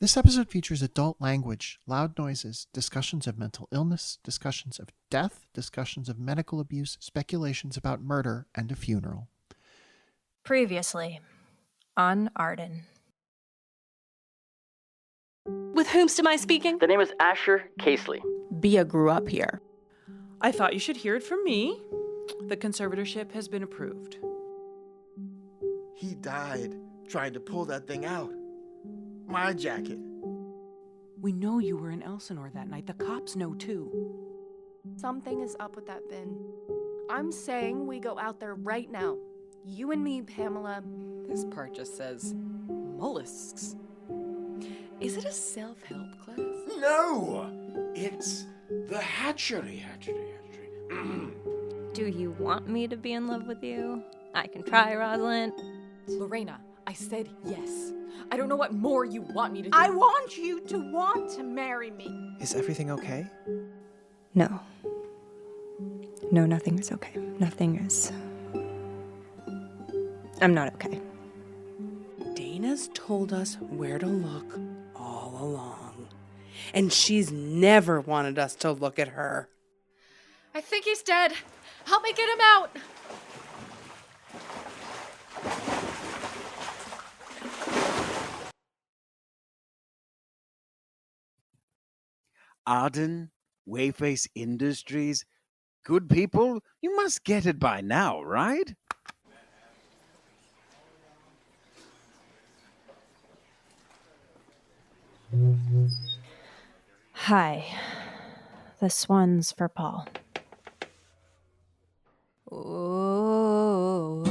This episode features adult language, loud noises, discussions of mental illness, discussions of death, discussions of medical abuse, speculations about murder, and a funeral. Previously on Arden. With whomst am I speaking? The name is Asher Casely. Bia grew up here. I thought you should hear it from me. The conservatorship has been approved. He died trying to pull that thing out. My jacket. We know you were in Elsinore that night. The cops know too. Something is up with that bin. I'm saying we go out there right now. You and me, Pamela. This part just says mollusks. Is it a self-help class? No! It's the hatchery. Do you want me to be in love with you? I can try, Rosalind. Lorena, I said yes. I don't know what more you want me to do. I want you to want to marry me. Is everything okay? No. No, nothing is okay. Nothing is. I'm not okay. Dana's told us where to look all along. And she's never wanted us to look at her. I think he's dead. Help me get him out. Arden, Wayface Industries, good people, you must get it by now, right? Hi. This one's for Paul. Oh,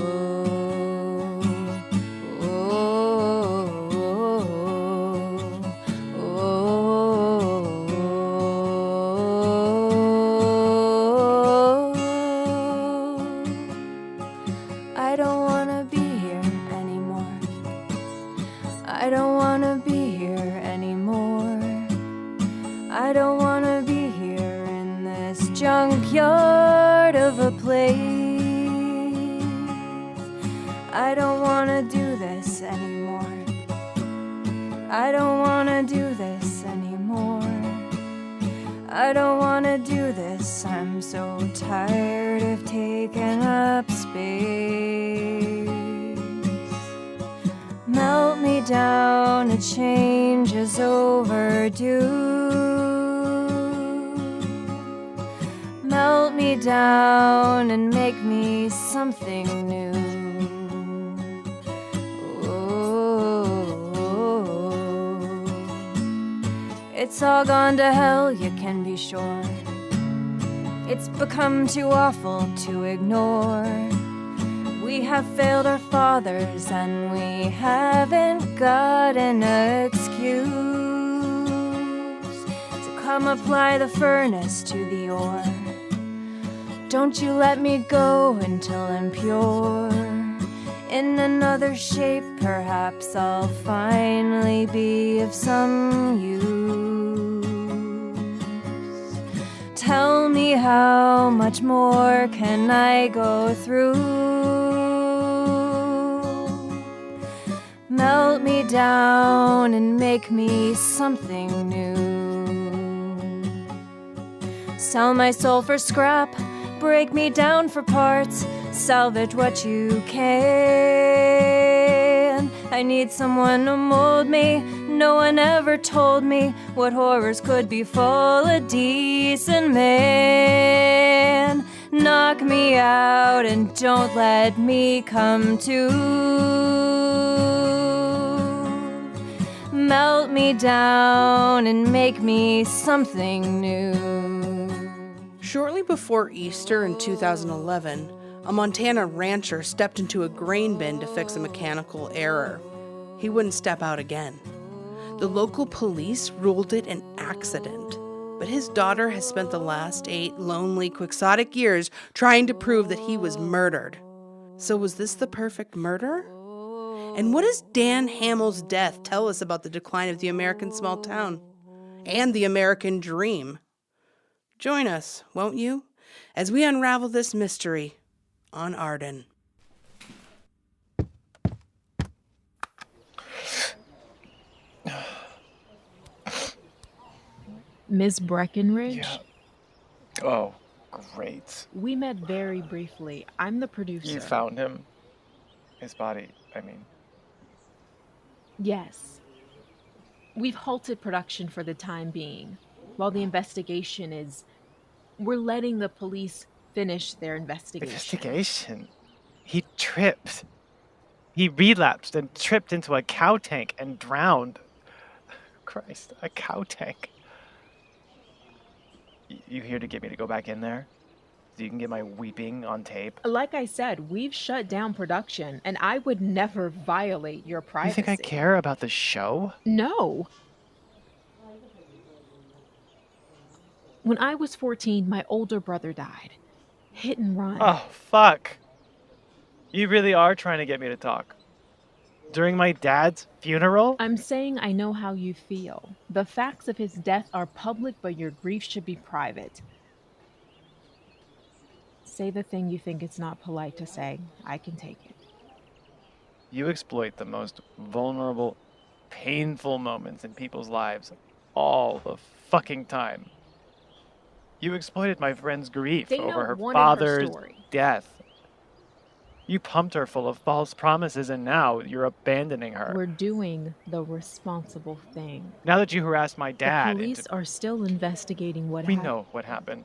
I don't want to be here anymore. I don't want to be here anymore. I don't want to be here in this junkyard of a place. I don't want to do this anymore. I don't want to do this anymore. I don't want to do this. I'm so tired of taking up space. Melt me down, a change is overdue. Melt me down and make me something new. It's all gone to hell, you can be sure. It's become too awful to ignore. We have failed our fathers and we haven't got an excuse. So come apply the furnace to the ore. Don't you let me go until I'm pure. In another shape, perhaps I'll finally be of some use. Tell me how much more can I go through? Melt me down and make me something new. Sell my soul for scrap, break me down for parts, salvage what you can. I need someone to mold me. No one ever told me what horrors could befall a decent man. Knock me out and don't let me come to. Melt me down and make me something new. Shortly before Easter in 2011, a Montana rancher stepped into a grain bin to fix a mechanical error. He wouldn't step out again. The local police ruled it an accident, but his daughter has spent the last 8 lonely, quixotic years trying to prove that he was murdered. So was this the perfect murder? And what does Dan Hamill's death tell us about the decline of the American small town and the American dream? Join us, won't you, as we unravel this mystery on Arden. Ms. Breckenridge? Yeah. Oh, great. We met very briefly. I'm the producer. You found him? His body, I mean. Yes. We've halted production for the time being. While the investigation is... We're letting the police finish their investigation. Investigation? He tripped. He relapsed and tripped into a cow tank and drowned. Christ, a cow tank. You here to get me to go back in there? So you can get my weeping on tape? Like I said, we've shut down production, and I would never violate your privacy. You think I care about the show? No. When I was 14, my older brother died. Hit and run. Oh, fuck. You really are trying to get me to talk. During my dad's funeral? I'm saying I know how you feel. The facts of his death are public, but your grief should be private. Say the thing you think it's not polite to say. I can take it. You exploit the most vulnerable, painful moments in people's lives all the fucking time. You exploited my friend's grief Dana over her wanted her father's story. death. You pumped her full of false promises, and now you're abandoning her. We're doing the responsible thing. Now that you harassed my dad... The police are still investigating what We happened. know what happened.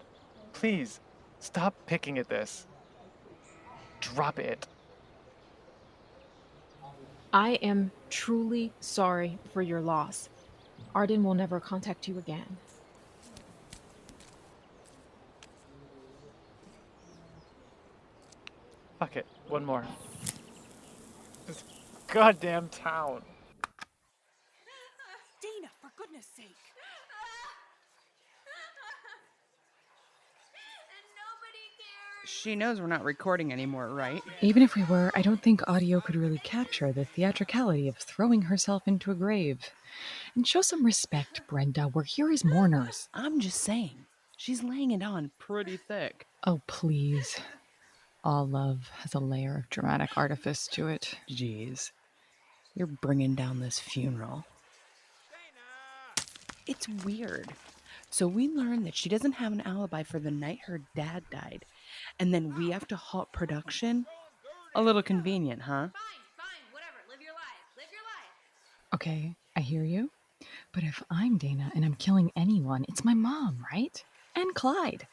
Please, stop picking at this. Drop it. I am truly sorry for your loss. Arden will never contact you again. Fuck it. One more. This goddamn town. Dana, for goodness sake. She knows we're not recording anymore, right? Even if we were, I don't think audio could really capture the theatricality of throwing herself into a grave. And show some respect, Brenda. We're here as mourners. I'm just saying. She's laying it on pretty thick. Oh, please. All love has a layer of dramatic artifice to it. Jeez. You're bringing down this funeral. It's weird. So we learn that she doesn't have an alibi for the night her dad died. And then we have to halt production? A little convenient, huh? Okay, I hear you. But if I'm Dana and I'm killing anyone, it's my mom, right? And Clyde.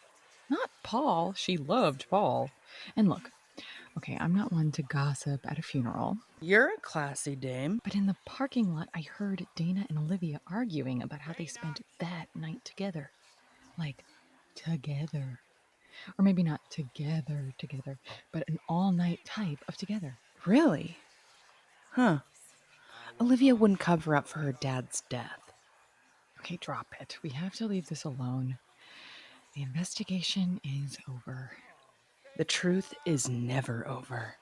Not Paul. She loved Paul. And look, okay, I'm not one to gossip at a funeral. You're a classy dame. But in the parking lot, I heard Dana and Olivia arguing about how they spent that night together. Like, together. Or maybe not together, but an all-night type of together. Really? Huh. Olivia wouldn't cover up for her dad's death. Okay, drop it. We have to leave this alone. The investigation is over. The truth is never over.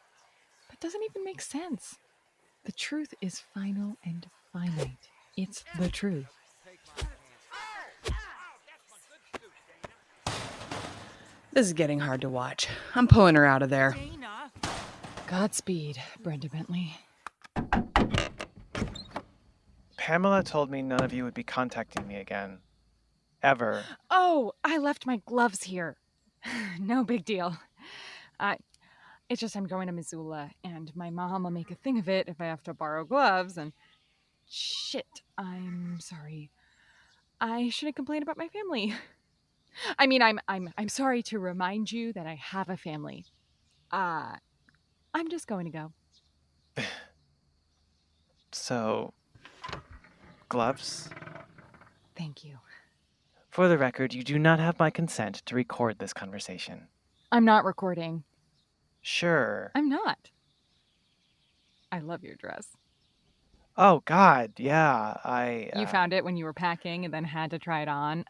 That doesn't even make sense. The truth is final and finite. It's the truth. This is getting hard to watch. I'm pulling her out of there. Godspeed, Brenda Bentley. Pamela told me none of you would be contacting me again. Ever. Oh, I left my gloves here. No big deal. It's just I'm going to Missoula, and my mom will make a thing of it if I have to borrow gloves, and... Shit, I'm sorry. I shouldn't complain about my family. I mean, I'm sorry to remind you that I have a family. I'm just going to go. So, gloves? Thank you. For the record, you do not have my consent to record this conversation. I'm not recording. Sure. I'm not. I love your dress. Oh, God, yeah, You found it when you were packing and then had to try it on.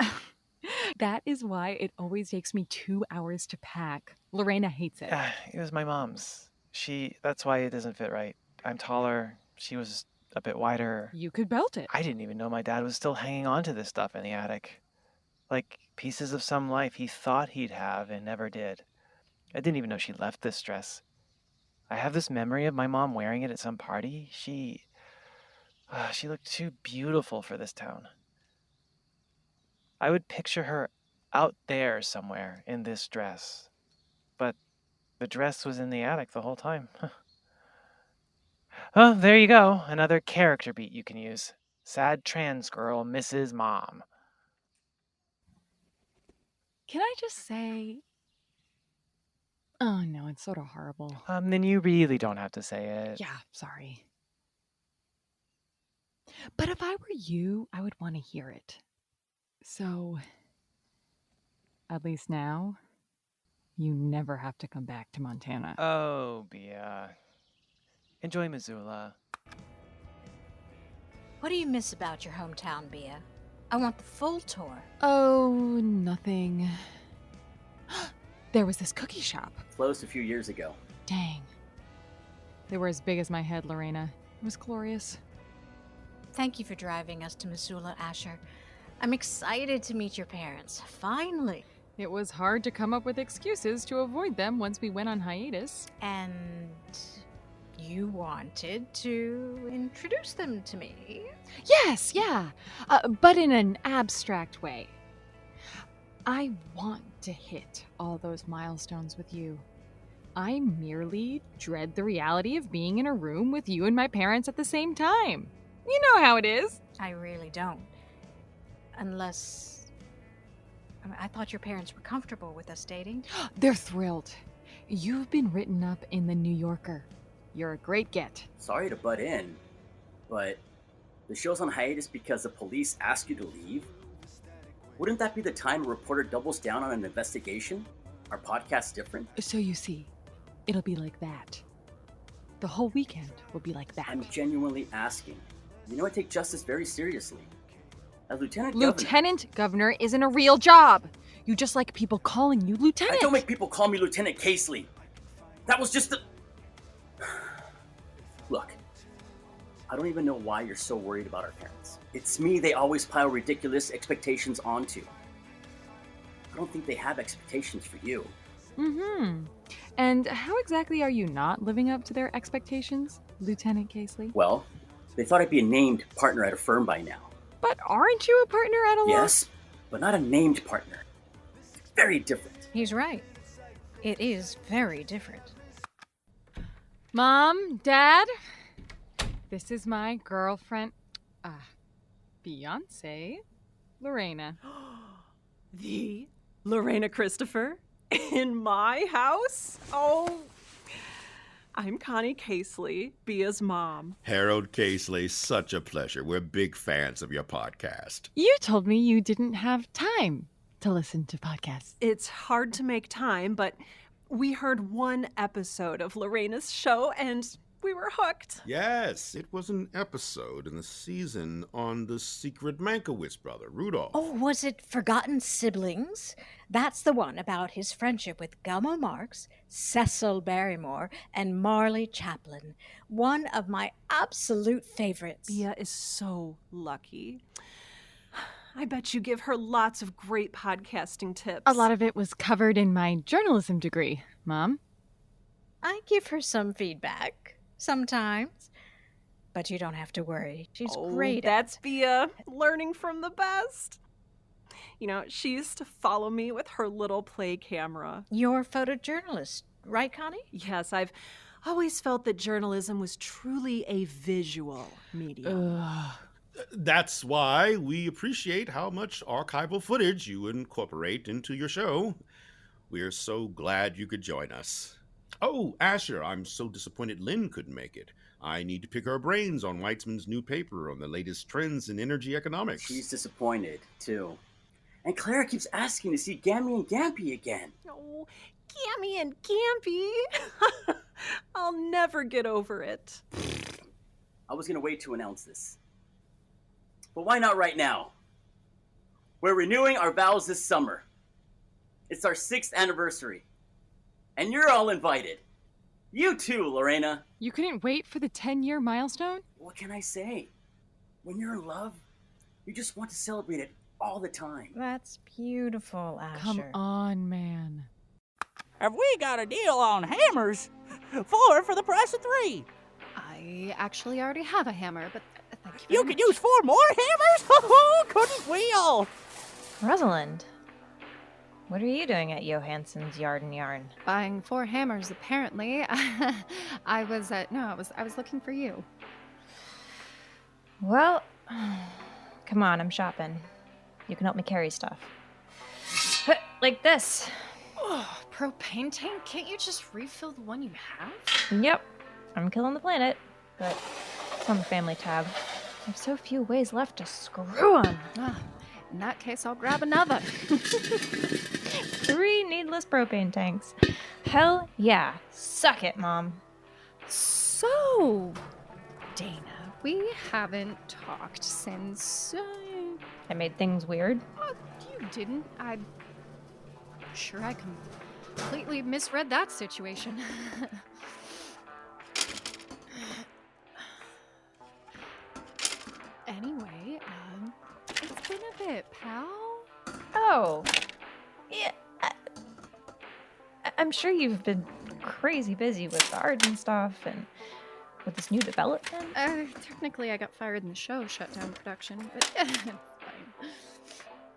That is why it always takes me 2 hours to pack. Lorena hates it. It was my mom's. That's why it doesn't fit right. I'm taller. She was a bit wider. You could belt it. I didn't even know my dad was still hanging on to this stuff in the attic. Like pieces of some life he thought he'd have and never did. I didn't even know she left this dress. I have this memory of my mom wearing it at some party. She looked too beautiful for this town. I would picture her out there somewhere in this dress. But the dress was in the attic the whole time. Oh, there you go. Another character beat you can use. Sad trans girl, Mrs. Mom. Can I just say... Oh, no, it's sort of horrible. Then you really don't have to say it. Yeah, sorry. But if I were you, I would want to hear it. So, at least now, you never have to come back to Montana. Oh, Bia. Enjoy Missoula. What do you miss about your hometown, Bia? I want the full tour. Oh, nothing. There was this cookie shop. Closed a few years ago. Dang. They were as big as my head, Lorena. It was glorious. Thank you for driving us to Missoula, Asher. I'm excited to meet your parents. Finally. It was hard to come up with excuses to avoid them once we went on hiatus. And you wanted to introduce them to me? Yes, yeah. But in an abstract way. I want to hit all those milestones with you. I merely dread the reality of being in a room with you and my parents at the same time. You know how it is. I really don't. Unless... I thought your parents were comfortable with us dating. They're thrilled. You've been written up in the New Yorker. You're a great get. Sorry to butt in, but the show's on hiatus because the police asked you to leave? Wouldn't that be the time a reporter doubles down on an investigation? Our podcast's different? So you see, it'll be like that. The whole weekend will be like that. I'm genuinely asking. You know I take justice very seriously. As Lieutenant Governor isn't a real job. You just like people calling you Lieutenant. I don't make people call me Lieutenant Casely. That was just a... Look, I don't even know why you're so worried about our parents. It's me they always pile ridiculous expectations onto. I don't think they have expectations for you. Mm-hmm. And how exactly are you not living up to their expectations, Lieutenant Casely? Well, they thought I'd be a named partner at a firm by now. But aren't you a partner at a law? Yes, but not a named partner. Very different. He's right. It is very different. Mom, Dad, this is my girlfriend, Beyonce, Lorena. The Lorena Christopher in my house? Oh, I'm Connie Casely, Bia's mom. Harold Casely, such a pleasure. We're big fans of your podcast. You told me you didn't have time to listen to podcasts. It's hard to make time, but we heard one episode of Lorena's show and we were hooked. Yes, it was an episode in the season on the secret Mankiewicz brother, Rudolph. Oh, was it Forgotten Siblings? That's the one about his friendship with Gummo Marx, Cecil Barrymore, and Marley Chaplin. One of my absolute favorites. Bia is so lucky. I bet you give her lots of great podcasting tips. A lot of it was covered in my journalism degree, Mom. I give her some feedback sometimes, but you don't have to worry. She's great. That's Bia, learning from the best. You know, she used to follow me with her little play camera. You're a photojournalist, right, Connie? Yes, I've always felt that journalism was truly a visual medium. That's why we appreciate how much archival footage you incorporate into your show. We're so glad you could join us. Oh, Asher, I'm so disappointed Lynn couldn't make it. I need to pick her brains on Weitzman's new paper on the latest trends in energy economics. She's disappointed, too. And Clara keeps asking to see Gammy and Gampy again. Oh, Gammy and Gampy. I'll never get over it. I was going to wait to announce this. But why not right now? We're renewing our vows this summer. It's our 6th anniversary. And you're all invited. You too, Lorena. You couldn't wait for the 10-year milestone? What can I say? When you're in love, you just want to celebrate it all the time. That's beautiful, Asher. Come on, man. Have we got a deal on hammers? 4 for the price of 3. I actually already have a hammer, but thank you. You could use 4 more hammers? Couldn't we all? Rosalind, what are you doing at Johansson's Yard and Yarn? Buying 4 hammers, apparently. I was looking for you. Well, come on, I'm shopping. You can help me carry stuff. Like this. Oh, propane tank? Can't you just refill the one you have? Yep, I'm killing the planet, but it's on the family tab. I have so few ways left to screw on. In that case, I'll grab another. 3 needless propane tanks. Hell yeah. Suck it, Mom. So, Dana, we haven't talked since... I made things weird. You didn't. I'm sure I completely misread that situation. Anyway, it's been a bit, pal. Oh. Yeah. I'm sure you've been crazy busy with the art and stuff and with this new development. Technically, I got fired and the show shut down production, but it's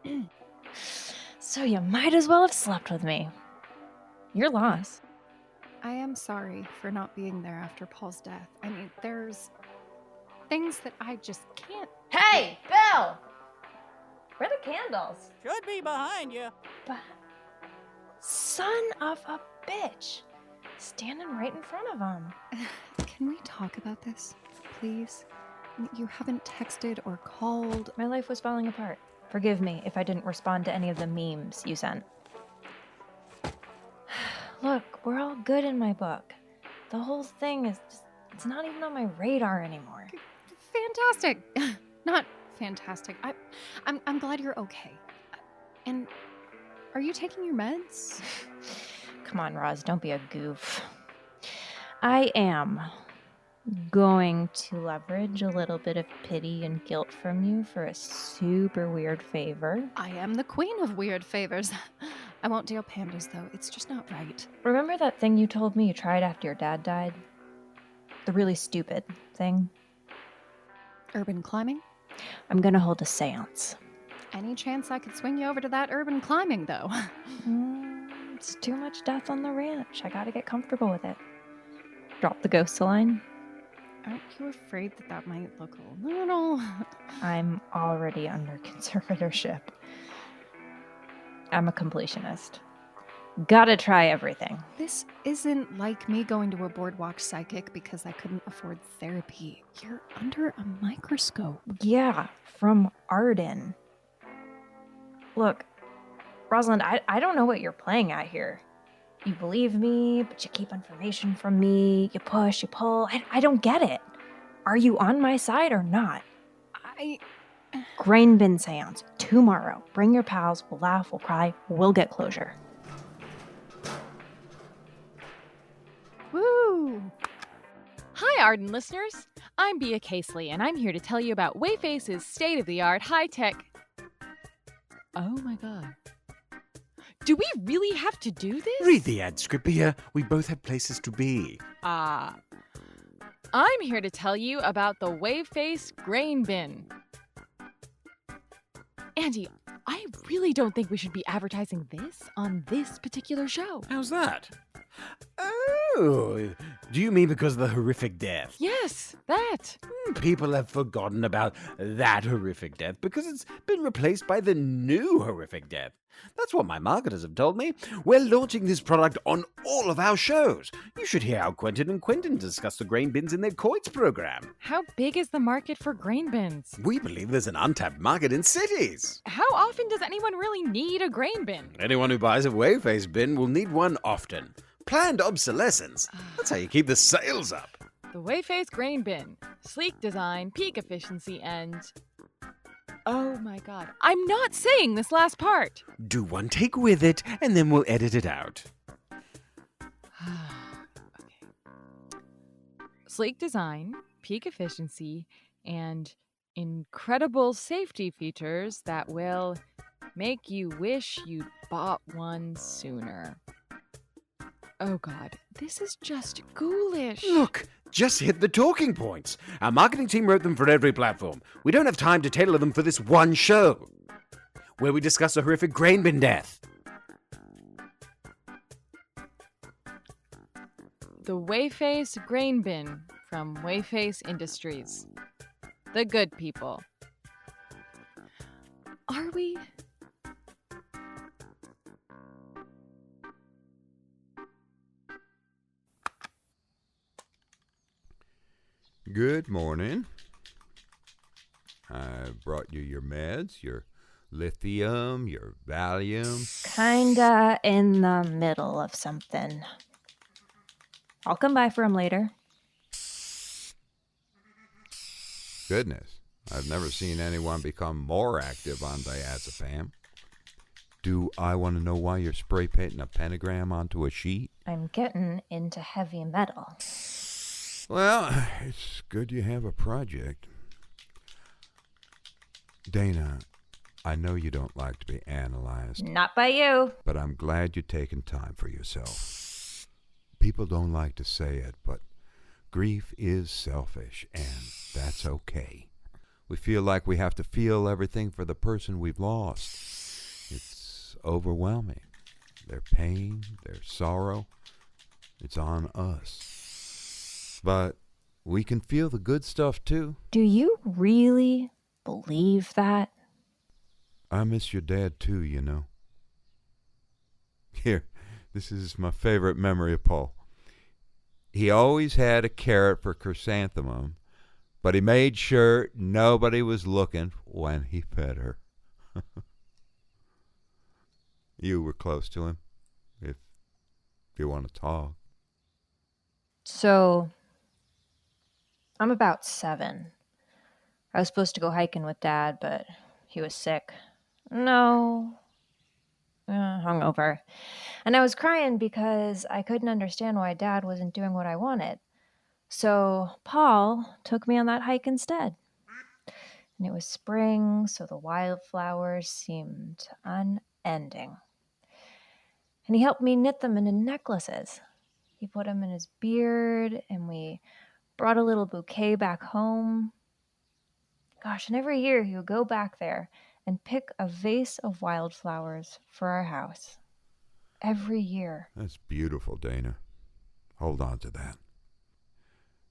fine. So you might as well have slept with me. Your loss. I am sorry for not being there after Paul's death. I mean, there's things that I just can't... Hey, Bill! Where are the candles? Should be behind you. Son of a bitch. Standing right in front of him. Can we talk about this, please? You haven't texted or called. My life was falling apart. Forgive me if I didn't respond to any of the memes you sent. Look, we're all good in my book. The whole thing is just, it's not even on my radar anymore. Fantastic. Not fantastic. I'm glad you're okay. And are you taking your meds? Come on, Roz, don't be a goof. I am going to leverage a little bit of pity and guilt from you for a super weird favor. I am the queen of weird favors. I won't deal pandas, though. It's just not right. Remember that thing you told me you tried after your dad died? The really stupid thing? Urban climbing? I'm gonna hold a seance. Any chance I could swing you over to that urban climbing, though? It's too much death on the ranch. I gotta get comfortable with it. Drop the ghost line. Aren't you afraid that might look a little... I'm already under conservatorship. I'm a completionist. Gotta try everything. This isn't like me going to a boardwalk psychic because I couldn't afford therapy. You're under a microscope. Yeah, from Arden. Look, Rosalind, I don't know what you're playing at here. You believe me, but you keep information from me. You push, you pull. I don't get it. Are you on my side or not? Grain bin seance tomorrow. Bring your pals. We'll laugh, we'll cry, we'll get closure. Woo! Hi, Arden listeners. I'm Bea Casely, and I'm here to tell you about Wayface's state-of-the-art high-tech... Oh my god. Do we really have to do this? Read the ad script here. We both have places to be. I'm here to tell you about the Wayface Grain Bin. Andy, I really don't think we should be advertising this on this particular show. How's that? Oh, do you mean because of the horrific death? Yes, that. People have forgotten about that horrific death because it's been replaced by the new horrific death. That's what my marketers have told me. We're launching this product on all of our shows. You should hear how Quentin and Quentin discuss the grain bins in their Coits program. How big is the market for grain bins? We believe there's an untapped market in cities. How often does anyone really need a grain bin? Anyone who buys a Wayface bin will need one often. Planned obsolescence. That's how you keep the sales up. The Wayface Grain Bin. Sleek design, peak efficiency, and... Oh my god. I'm not saying this last part! Do one take with it, and then we'll edit it out. Okay. Sleek design, peak efficiency, and incredible safety features that will make you wish you'd bought one sooner. Oh god, this is just ghoulish. Look, just hit the talking points. Our marketing team wrote them for every platform. We don't have time to tailor them for this one show. where we discuss a horrific grain bin death. The Wayface Grain Bin from Wayface Industries. The good people. Are we? Good morning. I brought you your meds, your lithium, your Valium. Kinda in the middle of something. I'll come by for 'em later. Goodness, I've never seen anyone become more active on diazepam. Do I want to know why you're spray painting a pentagram onto a sheet? I'm getting into heavy metal. Well, it's good you have a project. Dana, I know you don't like to be analyzed. Not by you. But I'm glad you're taking time for yourself. People don't like to say it, but grief is selfish, and that's okay. We feel like we have to feel everything for the person we've lost. It's overwhelming. Their pain, their sorrow, it's on us. But we can feel the good stuff too. Do you really believe that? I miss your dad too, you know. Here, this is my favorite memory of Paul. He always had a carrot for chrysanthemum, but he made sure nobody was looking when he fed her. You were close to him, if you want to talk. So, I'm about 7. I was supposed to go hiking with Dad, but he was sick. No. Hungover. And I was crying because I couldn't understand why Dad wasn't doing what I wanted. So Paul took me on that hike instead. And it was spring, so the wildflowers seemed unending. And he helped me knit them into necklaces. He put them in his beard, and we brought a little bouquet back home. Gosh, and every year he would go back there and pick a vase of wildflowers for our house. Every year. That's beautiful, Dana. Hold on to that.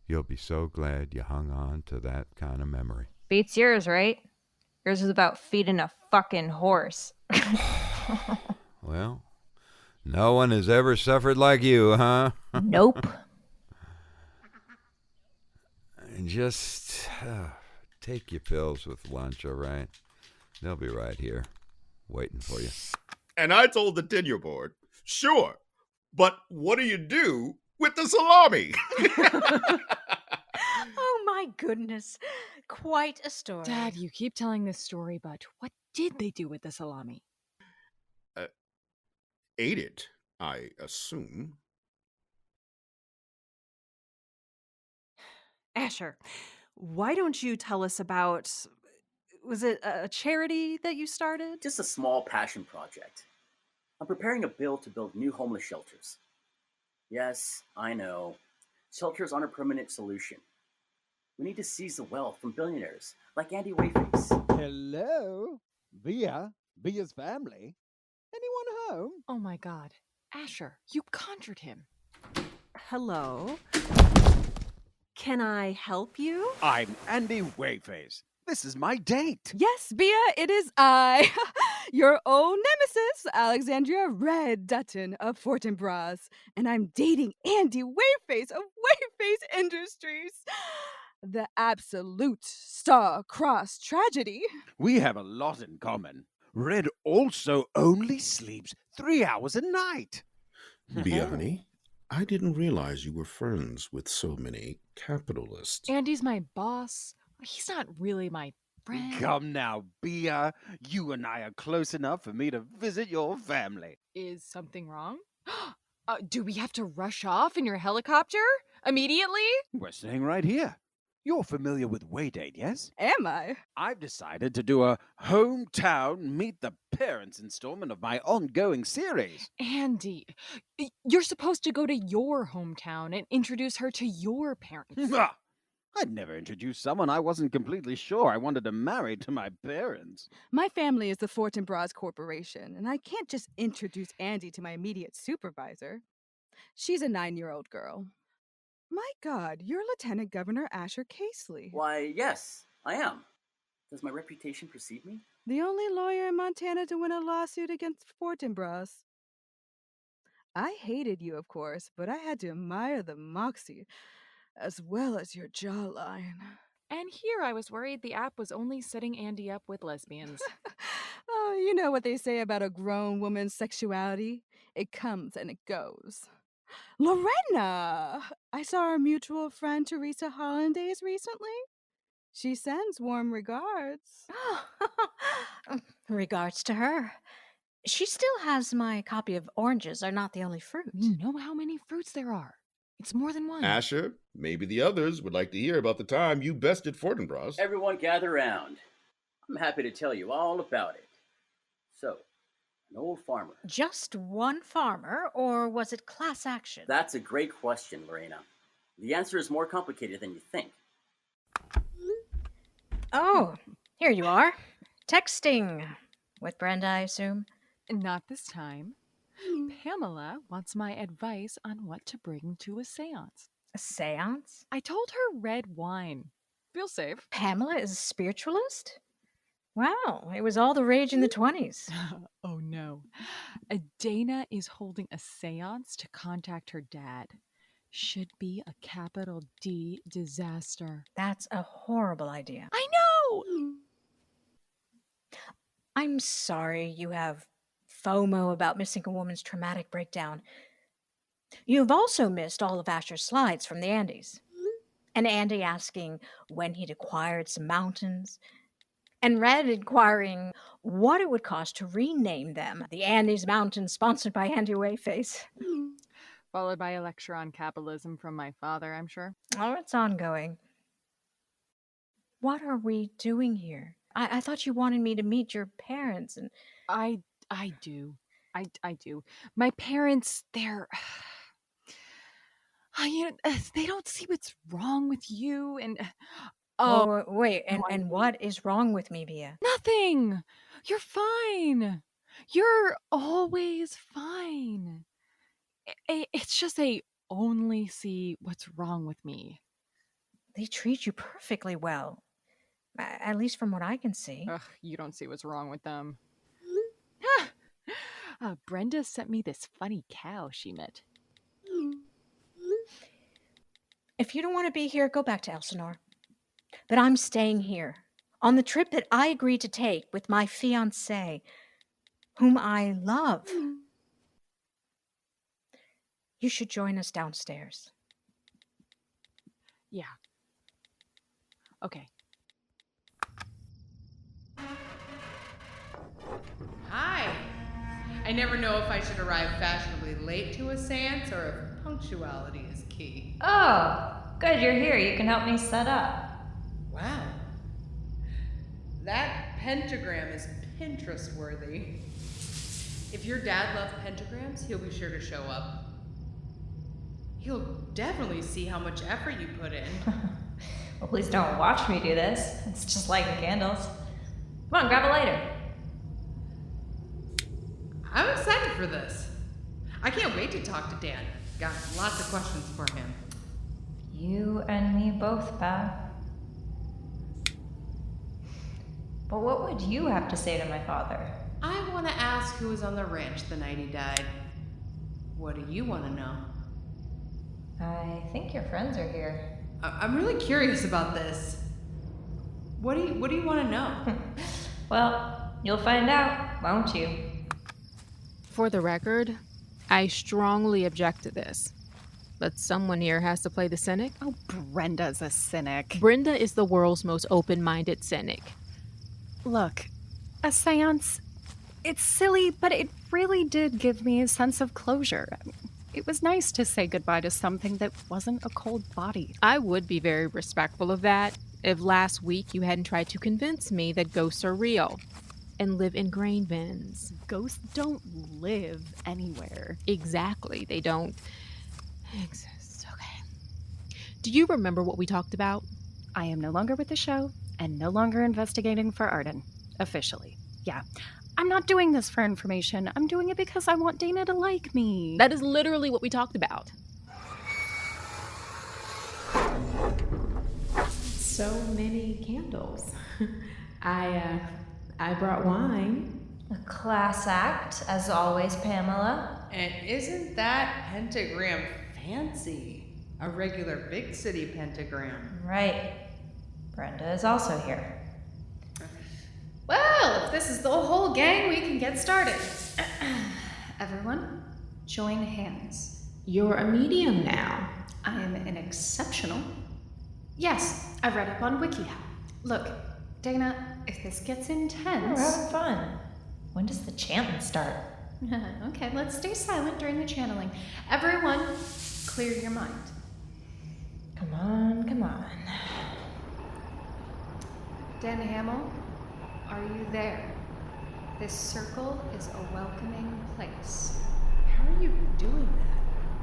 You'll be so glad you hung on to that kind of memory. Beats yours, right? Yours was about feeding a fucking horse. Well, no one has ever suffered like you, huh? Nope. And just take your pills with lunch, all right? They'll be right here, waiting for you. And I told the tenure board, sure, but what do you do with the salami? Oh my goodness. Quite a story. Dad, you keep telling this story, but what did they do with the salami? Ate it, I assume. Asher, why don't you tell us about, was it a charity that you started? Just a small passion project. I'm preparing a bill to build new homeless shelters. Yes, I know. Shelters aren't a permanent solution. We need to seize the wealth from billionaires like Andy Wayface. Hello? Via's family? Anyone home? Oh my god. Asher, you conjured him. Hello? Can I help you? I'm Andy Wayface. This is my date. Yes, Bia, it is I, your old nemesis, Alexandria Red Dutton of Fortinbras, and I'm dating Andy Wayface of Wayface Industries. The absolute star-crossed tragedy. We have a lot in common. Red also only sleeps 3 hours a night. Bia, honey, I didn't realize you were friends with so many capitalists. Andy's my boss. He's not really my friend. Come now, Bia. You and I are close enough for me to visit your family. Is something wrong? Do we have to rush off in your helicopter? Immediately? We're staying right here. You're familiar with Waydate, yes? Am I? I've decided to do a hometown meet the parents installment of my ongoing series. Andy, you're supposed to go to your hometown and introduce her to your parents. I'd never introduce someone I wasn't completely sure I wanted to marry to my parents. My family is the Fortinbras Corporation, and I can't just introduce Andy to my immediate supervisor. She's a 9-year-old girl. My God, you're Lieutenant Governor Asher Casely. Why, yes, I am. Does my reputation precede me? The only lawyer in Montana to win a lawsuit against Fortinbras. I hated you, of course, but I had to admire the moxie, as well as your jawline. And here I was worried the app was only setting Andy up with lesbians. Oh, you know what they say about a grown woman's sexuality? It comes and it goes. Lorena! I saw our mutual friend Teresa Hollandaise recently. She sends warm regards. Regards to her. She still has my copy of Oranges Are Not the Only Fruit. You know how many fruits there are. It's more than one. Asher, maybe the others would like to hear about the time you bested Fortinbras. Everyone gather round. I'm happy to tell you all about it. So, an old farmer. Just one farmer, or was it class action? That's a great question, Lorena. The answer is more complicated than you think. Oh, here you are. Texting. With Brenda, I assume? Not this time. Pamela wants my advice on what to bring to a seance. A seance? I told her red wine. Feel safe. Pamela is a spiritualist? Wow, it was all the rage in the 20s. Oh no. Dana is holding a seance to contact her dad. Should be a capital D disaster. That's a horrible idea. I know! I'm sorry you have FOMO about missing a woman's traumatic breakdown. You've also missed all of Asher's slides from the Andes. And Andy asking when he'd acquired some mountains. And Red inquiring what it would cost to rename them. The Andes Mountains, sponsored by Andy Wayface. Followed by a lecture on capitalism from my father, I'm sure. Oh, it's ongoing. What are we doing here? I thought you wanted me to meet your parents and... I do. I do. My parents, they're... they don't see what's wrong with you and... Oh, wait, and what is wrong with me, Bia? Nothing! You're fine! You're always fine. It's just they only see what's wrong with me. They treat you perfectly well. At least from what I can see. Ugh, you don't see what's wrong with them. Brenda sent me this funny cow she met. If you don't want to be here, go back to Elsinore. But I'm staying here, on the trip that I agreed to take with my fiancé, whom I love. You should join us downstairs. Yeah. Okay. Hi. I never know if I should arrive fashionably late to a seance or if punctuality is key. Oh, good you're here. You can help me set up. Wow. That pentagram is Pinterest worthy. If your dad loved pentagrams, he'll be sure to show up. He'll definitely see how much effort you put in. Well, please don't watch me do this. It's just lighting candles. Come on, grab a lighter. I'm excited for this. I can't wait to talk to Dan. Got lots of questions for him. You and me both, pal. But what would you have to say to my father? I want to ask who was on the ranch the night he died. What do you want to know? I think your friends are here. I'm really curious about this. What do you want to know? Well, you'll find out, won't you? For the record, I strongly object to this. But someone here has to play the cynic. Oh, Brenda's a cynic. Brenda is the world's most open-minded cynic. Look, a seance, it's silly, but it really did give me a sense of closure. It was nice to say goodbye to something that wasn't a cold body. I would be very respectful of that if last week you hadn't tried to convince me that ghosts are real and live in grain bins. Ghosts don't live anywhere. Exactly, they don't exist. Okay. Do you remember what we talked about? I am no longer with the show and no longer investigating for Arden. Officially. Yeah. I'm not doing this for information. I'm doing it because I want Dana to like me. That is literally what we talked about. So many candles. I brought wine. A class act, as always, Pamela. And isn't that pentagram fancy? A regular big city pentagram. Right. Brenda is also here. Well, if this is the whole gang, we can get started. Everyone, join hands. You're a medium now. I am an exceptional. Yes, I've read up on WikiHow. Look, Dana, if this gets intense... We're having fun. When does the chanting start? Okay, let's stay silent during the channeling. Everyone, clear your mind. Come on, come on. Dan Hamill, are you there? This circle is a welcoming place. How are you doing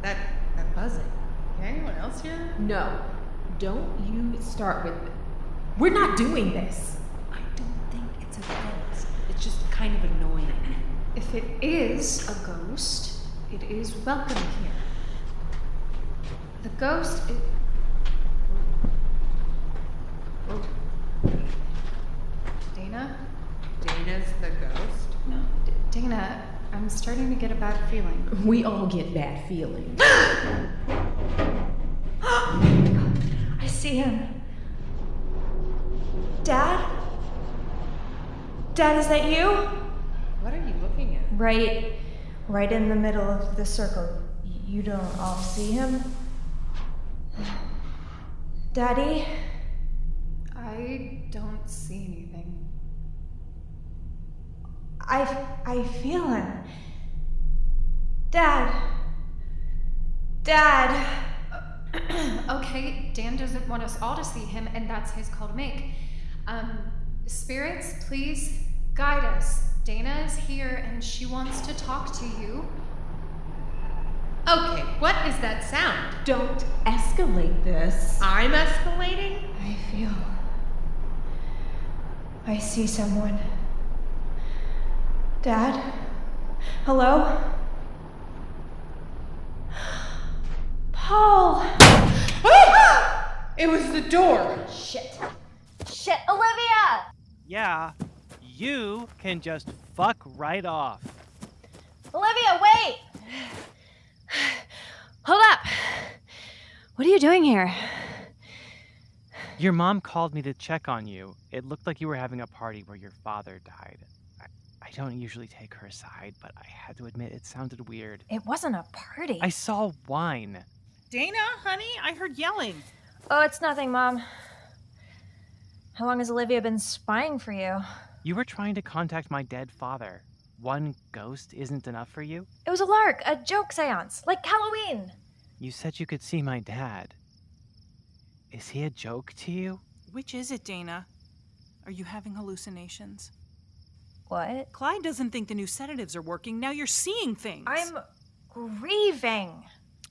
that? That buzzing. Can anyone else hear that? No, don't you start with it. We're not doing this. I don't think it's a ghost. It's just kind of annoying. If it is a ghost, it is welcome here. The ghost is... Dana? Dana's the ghost? No, Dana, I'm starting to get a bad feeling. We all get bad feelings. I see him. Dad? Dad, is that you? What are you looking at? Right in the middle of the circle. You don't all see him? Daddy? I don't see anything. I feel him. Dad. Okay, Dan doesn't want us all to see him, and that's his call to make. Spirits, please guide us. Dana is here, and she wants to talk to you. Okay, what is that sound? Don't escalate this. I'm escalating? I see someone. Dad? Hello? Paul! It was the door! Shit, Olivia! Yeah, you can just fuck right off. Olivia, wait! Hold up! What are you doing here? Your mom called me to check on you. It looked like you were having a party where your father died. I don't usually take her side, but I had to admit it sounded weird. It wasn't a party. I saw wine. Dana, honey, I heard yelling. Oh, it's nothing, Mom. How long has Olivia been spying for you? You were trying to contact my dead father. One ghost isn't enough for you? It was a lark, a joke seance, like Halloween. You said you could see my dad. Is he a joke to you? Which is it, Dana? Are you having hallucinations? What? Clyde doesn't think the new sedatives are working. Now you're seeing things. I'm grieving.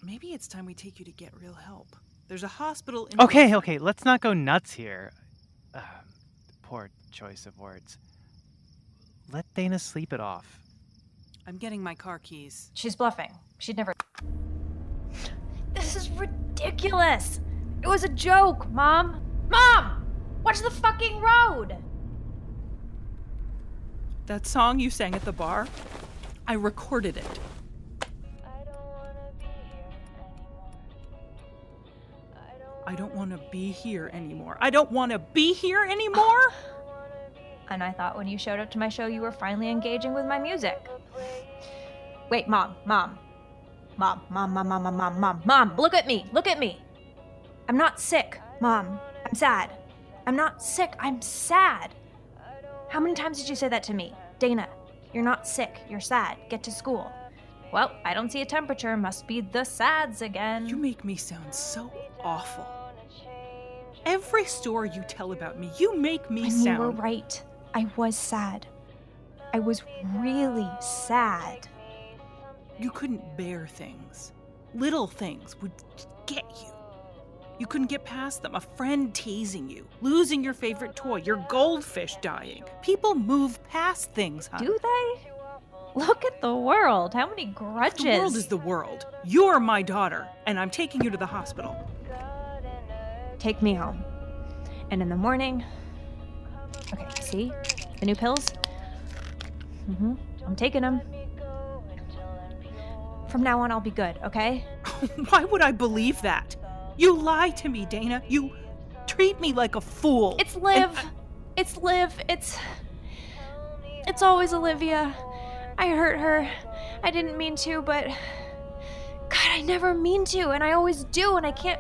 Maybe it's time we take you to get real help. There's a hospital in... Okay, let's not go nuts here. Poor choice of words. Let Dana sleep it off. I'm getting my car keys. She's bluffing. She'd never... This is ridiculous. It was a joke, Mom. Mom! Watch the fucking road! That song you sang at the bar, I recorded it. I don't want to be here anymore. I don't want to be here anymore? And I thought when you showed up to my show, you were finally engaging with my music. Wait, Mom, look at me. I'm not sick, Mom. I'm sad. I'm not sick, I'm sad. How many times did you say that to me? Dana, you're not sick, you're sad. Get to school. Well, I don't see a temperature. Must be the sads again. You make me sound so awful. Every story you tell about me, you make me And sound... you were right. I was sad. I was really sad. You couldn't bear things. Little things would get you. You couldn't get past them. A friend teasing you, losing your favorite toy, your goldfish dying. People move past things, huh? Do they? Look at the world. How many grudges? The world is the world. You're my daughter, and I'm taking you to the hospital. Take me home. And in the morning... Okay, see? The new pills? I'm taking them. From now on, I'll be good, okay? Why would I believe that? You lie to me, Dana. You treat me like a fool. It's Liv. It's Liv. It's always Olivia. I hurt her. I didn't mean to, but... God, I never mean to, and I always do, and I can't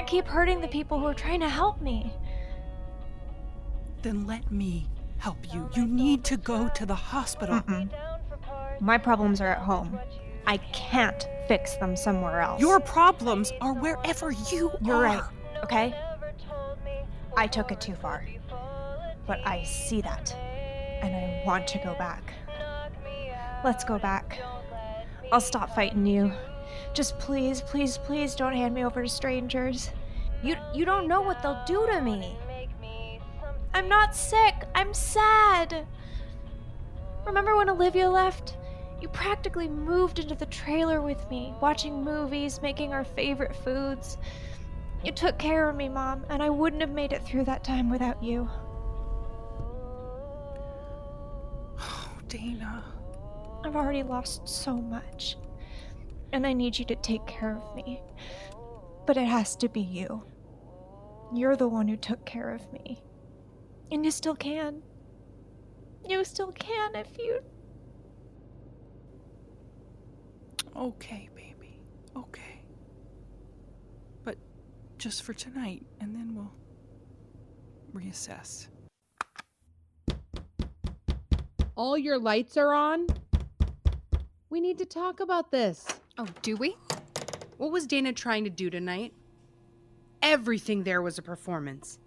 keep hurting the people who are trying to help me. Then let me help you. You need to go to the hospital. My problems are at home. I can't fix them somewhere else. Your problems are wherever you are. You're right, okay? I took it too far. But I see that, and I want to go back. Let's go back. I'll stop fighting you. Just please, please, please don't hand me over to strangers. You don't know what they'll do to me. I'm not sick. I'm sad. Remember when Olivia left? You practically moved into the trailer with me, watching movies, making our favorite foods. You took care of me, Mom, and I wouldn't have made it through that time without you. Oh, Dana. I've already lost so much, and I need you to take care of me. But it has to be you. You're the one who took care of me. And you still can. You still can if you... Okay, baby. Okay. But just for tonight, and then we'll reassess. All your lights are on? We need to talk about this. Oh, do we? What was Dana trying to do tonight? Everything there was a performance.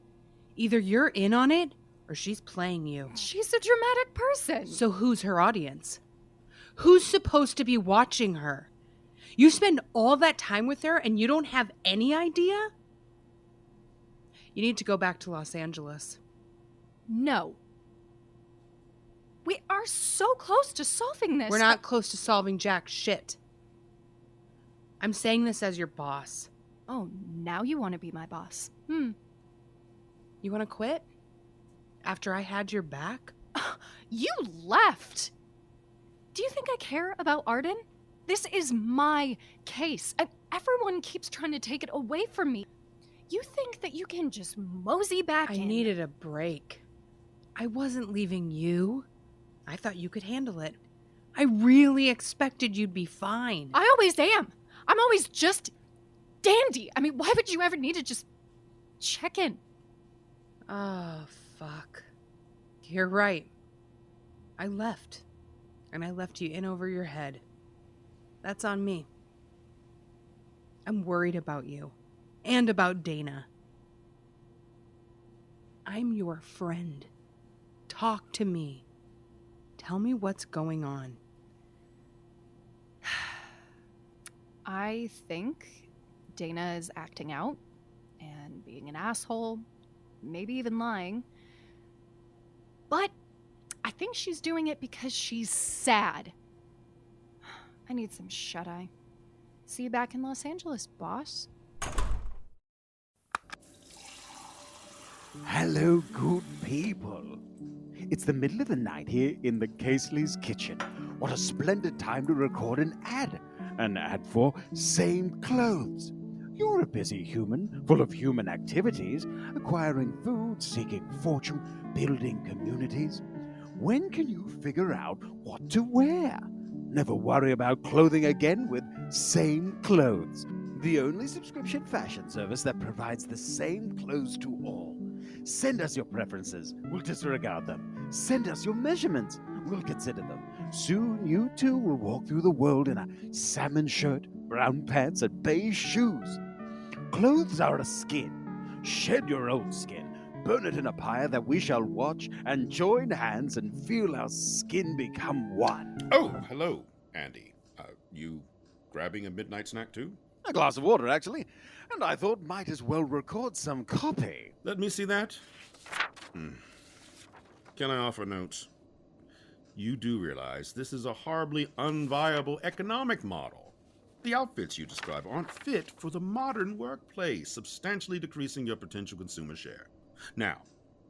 Either you're in on it, or she's playing you. She's a dramatic person. So who's her audience? Who's supposed to be watching her? You spend all that time with her and you don't have any idea? You need to go back to Los Angeles. No. We are so close to solving this. We're not close to solving jack shit. I'm saying this as your boss. Oh, now you want to be my boss. You want to quit? After I had your back? You left! Do you think I care about Arden? This is my case, and everyone keeps trying to take it away from me. You think that you can just mosey back in? I needed a break. I wasn't leaving you. I thought you could handle it. I really expected you'd be fine. I always am. I'm always just dandy. I mean, why would you ever need to just check in? Oh, fuck. You're right. I left. And I left you in over your head. That's on me. I'm worried about you. And about Dana. I'm your friend. Talk to me. Tell me what's going on. I think Dana is acting out and being an asshole, maybe even lying. But I think she's doing it because she's sad. I need some shut-eye. See you back in Los Angeles, boss. Hello, good people. It's the middle of the night here in the Casely's kitchen. What a splendid time to record an ad. An ad for Same Clothes. You're a busy human, full of human activities, acquiring food, seeking fortune, building communities. When can you figure out what to wear? Never worry about clothing again with Same Clothes, the only subscription fashion service that provides the same clothes to all. Send us your preferences, we'll disregard them. Send us your measurements, we'll consider them. Soon you too will walk through the world in a salmon shirt, brown pants, and beige shoes. Clothes are a skin. Shed your old skin. Burn it in a pyre that we shall watch and join hands and feel our skin become one. Oh, hello, Andy. You grabbing a midnight snack too? A glass of water, actually. And I thought might as well record some copy. Let me see that. Can I offer notes? You do realize this is a horribly unviable economic model. The outfits you describe aren't fit for the modern workplace, substantially decreasing your potential consumer share. Now,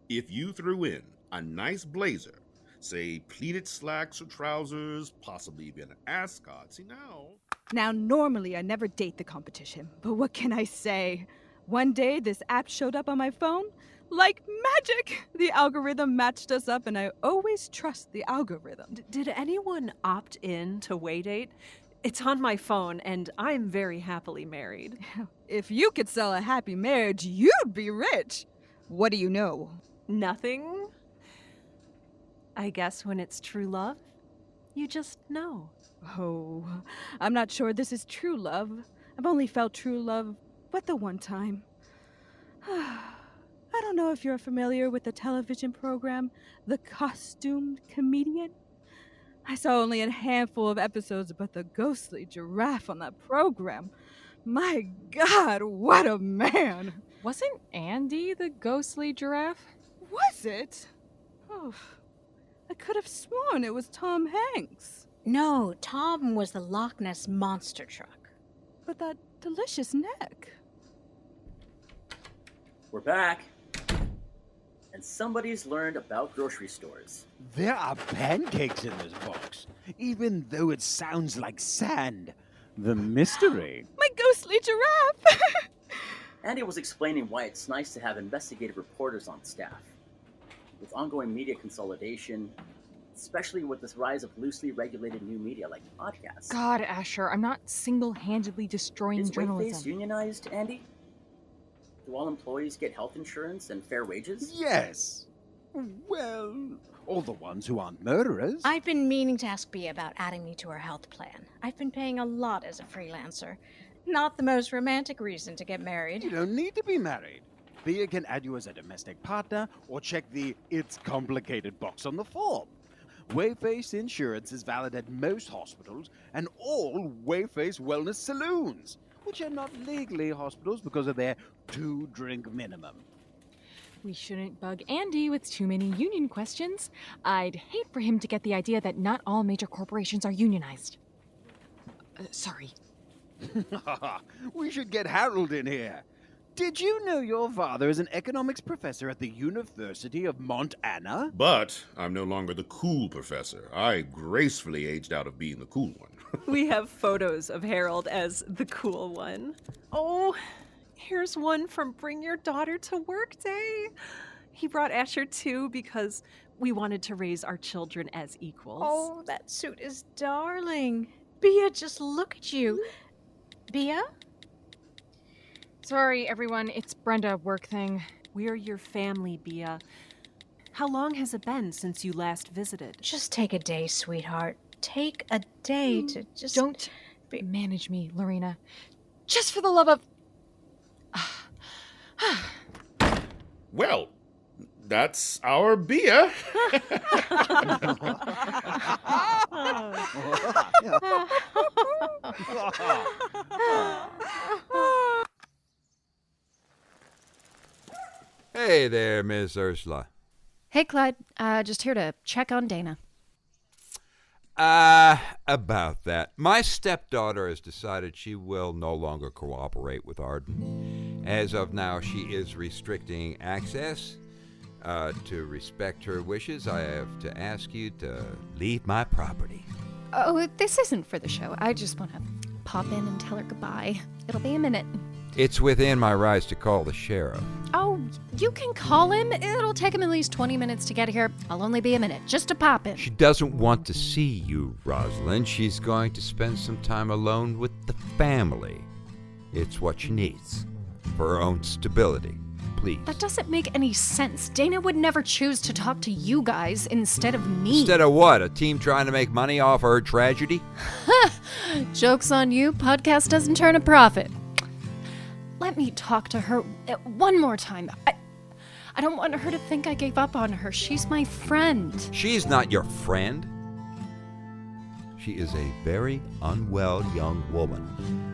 if you threw in a nice blazer, say pleated slacks or trousers, possibly even an ascot, see now... Now, normally I never date the competition, but what can I say? One day this app showed up on my phone. Like magic! The algorithm matched us up, and I always trust the algorithm. Did anyone opt in to Waydate? It's on my phone, and I'm very happily married. If you could sell a happy marriage, you'd be rich. What do you know? Nothing. I guess when it's true love, you just know. Oh, I'm not sure this is true love. I've only felt true love but the one time. I don't know if you're familiar with the television program, The Costumed Comedian. I saw only a handful of episodes, but the ghostly giraffe on that program. My God, what a man! Wasn't Andy the ghostly giraffe? Was it? Oh, I could have sworn it was Tom Hanks. No, Tom was the Loch Ness monster truck. But that delicious neck. We're back. And somebody's learned about grocery stores. There are pancakes in this box, even though it sounds like sand. The mystery. My ghostly giraffe! Andy was explaining why it's nice to have investigative reporters on staff. With ongoing media consolidation, especially with this rise of loosely regulated new media like podcasts. God, Asher, I'm not single-handedly destroying Is journalism. Wayface unionized, Andy? Do all employees get health insurance and fair wages? Yes. Well, all the ones who aren't murderers. I've been meaning to ask Bea about adding me to her health plan. I've been paying a lot as a freelancer. Not the most romantic reason to get married. You don't need to be married. Bea can add you as a domestic partner or check the "It's complicated" box on the form. Wayface insurance is valid at most hospitals and all Wayface wellness saloons, which are not legally hospitals because of their 2-drink minimum. We shouldn't bug Andy with too many union questions. I'd hate for him to get the idea that not all major corporations are unionized. Sorry. We should get Harold in here. Did you know your father is an economics professor at the University of Montana? But I'm no longer the cool professor. I gracefully aged out of being the cool one. We have photos of Harold as the cool one. Oh, here's one from Bring Your Daughter to Work Day. He brought Asher too because we wanted to raise our children as equals. Oh, that suit is darling. Bea, just look at you. Bea? Sorry, everyone. It's Brenda, work thing. We're your family, Bea. How long has it been since you last visited? Just take a day, sweetheart. Take a day to just... Don't manage me, Lorena. Just for the love of... Well, that's our Bea. Hey there, Miss Ursula. Hey, Clyde. Just here to check on Dana. About that. My stepdaughter has decided she will no longer cooperate with Arden. As of now, she is restricting access. To respect her wishes, I have to ask you to leave my property. Oh, this isn't for the show. I just want to pop in and tell her goodbye. It'll be a minute. It's within my rights to call the sheriff. Oh, you can call him. It'll take him at least 20 minutes to get here. I'll only be a minute, just to pop in. She doesn't want to see you, Rosalind. She's going to spend some time alone with the family. It's what she needs for her own stability. Please. That doesn't make any sense. Dana would never choose to talk to you guys instead of me. Instead of what? A team trying to make money off her tragedy? Joke's on you. Podcast doesn't turn a profit. Let me talk to her one more time. I don't want her to think I gave up on her. She's my friend. She's not your friend. She is a very unwell young woman,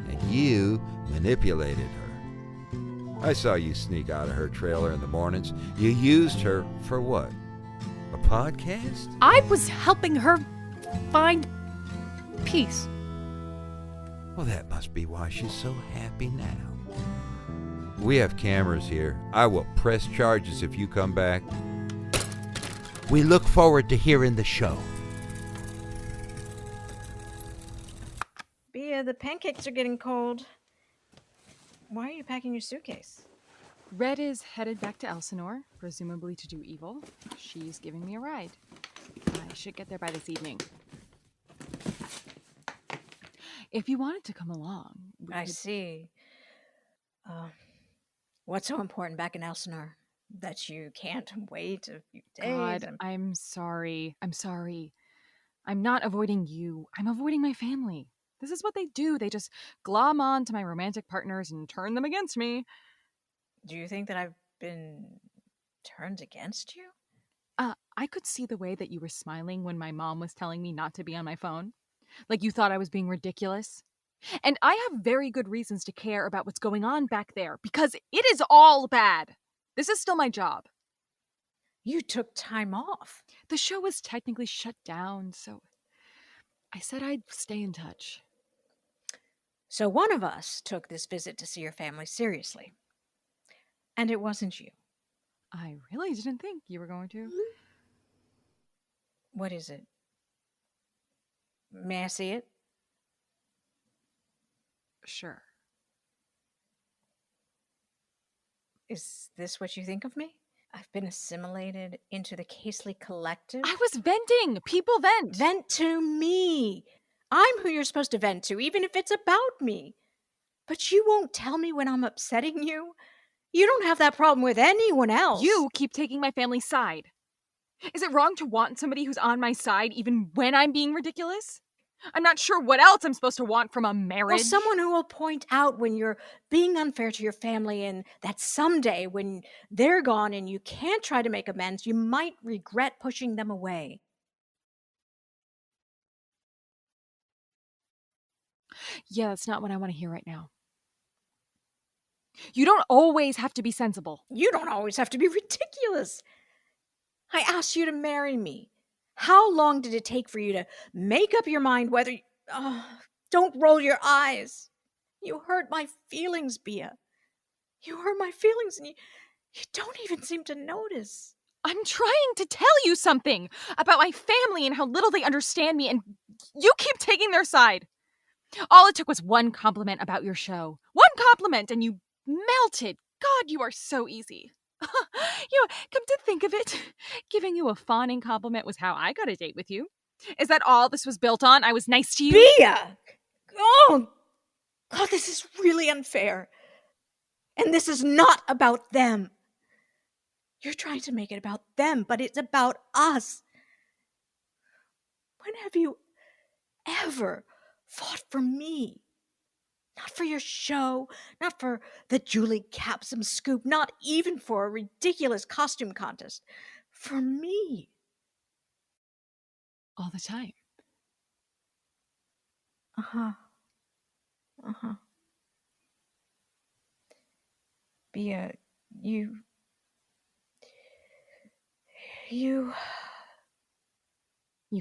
and you manipulated her. I saw you sneak out of her trailer in the mornings. You used her for what? A podcast? I was helping her find peace. Well, that must be why she's so happy now. We have cameras here. I will press charges if you come back. We look forward to hearing the show. Bea, the pancakes are getting cold. Why are you packing your suitcase? Red is headed back to Elsinore, presumably to do evil. She's giving me a ride. I should get there by this evening. If you wanted to come along, I see. What's so important back in Elsinore that you can't wait a few days? God, I'm sorry. I'm sorry. I'm not avoiding you. I'm avoiding my family. This is what they do. They just glom on to my romantic partners and turn them against me. Do you think that I've been turned against you? I could see the way that you were smiling when my mom was telling me not to be on my phone. Like you thought I was being ridiculous. And I have very good reasons to care about what's going on back there because it is all bad. This is still my job. You took time off. The show was technically shut down, so I said I'd stay in touch. So one of us took this visit to see your family seriously. And it wasn't you. I really didn't think you were going to. What is it? May I see it? Sure. Is this what you think of me? I've been assimilated into the Casely Collective. I was venting. People vent. Vent to me. I'm who you're supposed to vent to, even if it's about me. But you won't tell me when I'm upsetting you. You don't have that problem with anyone else. You keep taking my family's side. Is it wrong to want somebody who's on my side even when I'm being ridiculous? I'm not sure what else I'm supposed to want from a marriage. Well, someone who will point out when you're being unfair to your family and that someday when they're gone and you can't try to make amends, you might regret pushing them away. Yeah, that's not what I want to hear right now. You don't always have to be sensible. You don't always have to be ridiculous. I asked you to marry me. How long did it take for you to make up your mind whether... don't roll your eyes. You hurt my feelings, Bea. You hurt my feelings and you don't even seem to notice. I'm trying to tell you something about my family and how little they understand me, and you keep taking their side. All it took was one compliment about your show. One compliment, and you melted. God, you are so easy. Come to think of it, giving you a fawning compliment was how I got a date with you. Is that all this was built on? I was nice to you? Bea! Oh, God, this is really unfair. And this is not about them. You're trying to make it about them, but it's about us. When have you ever fought for me? Not for your show, not for the Julie Capsum scoop, not even for a ridiculous costume contest. For me. All the time. Uh-huh. Uh-huh. Bea, you... You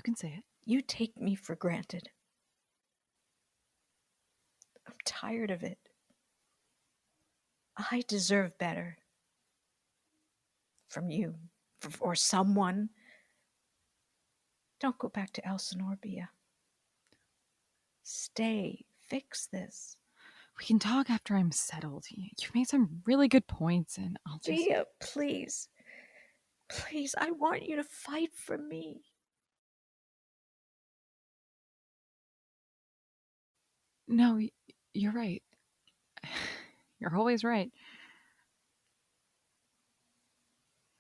can say it. You take me for granted. I'm tired of it. I deserve better. From you. Or someone. Don't go back to Elsinore, Bea. Stay. Fix this. We can talk after I'm settled. You've made some really good points, and I'll just... Bea, please. Please, I want you to fight for me. No, you're right. You're always right.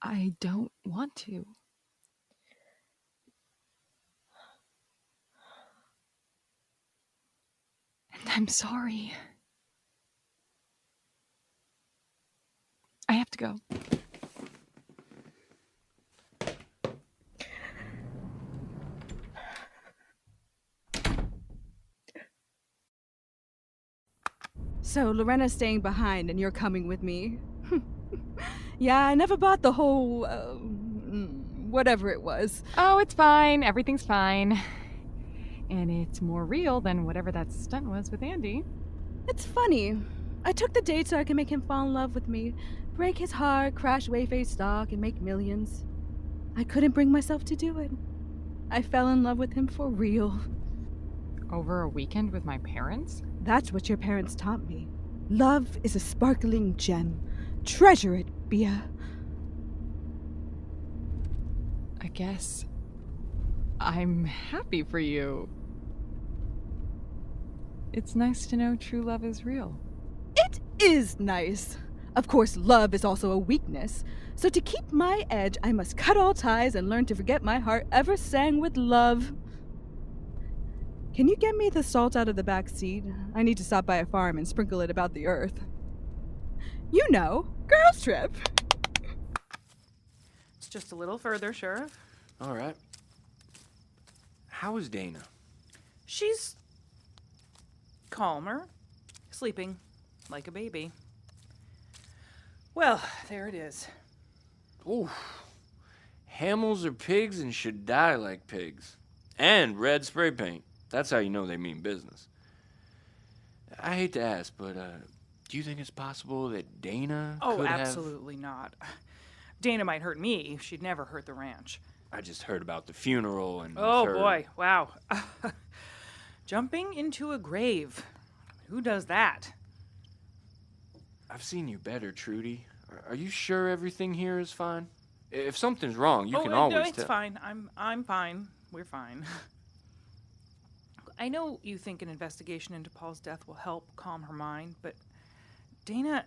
I don't want to. And I'm sorry. I have to go. So Lorena's staying behind and you're coming with me. Yeah, I never bought the whole, whatever it was. Oh, it's fine. Everything's fine. And it's more real than whatever that stunt was with Andy. It's funny. I took the date so I could make him fall in love with me, break his heart, crash Wayfair's stock, and make millions. I couldn't bring myself to do it. I fell in love with him for real. Over a weekend with my parents? That's what your parents taught me. Love is a sparkling gem. Treasure it, Bia. I guess I'm happy for you. It's nice to know true love is real. It is nice. Of course, love is also a weakness. So to keep my edge, I must cut all ties and learn to forget my heart ever sang with love. Can you get me the salt out of the back seat? I need to stop by a farm and sprinkle it about the earth. You know, girls' trip. It's just a little further, Sheriff. All right. How is Dana? She's calmer, sleeping like a baby. Well, there it is. Ooh. Hamels are pigs and should die like pigs. And red spray paint. That's how you know they mean business. I hate to ask, but do you think it's possible that Dana Oh, could absolutely not. Dana might hurt me. She'd never hurt the ranch. I just heard about the funeral and Oh, with her- boy. Wow. Jumping into a grave. Who does that? I've seen you better, Trudy. Are you sure everything here is fine? If something's wrong, you can no, always it's tell. fine. I'm fine. We're fine. I know you think an investigation into Paul's death will help calm her mind, but Dana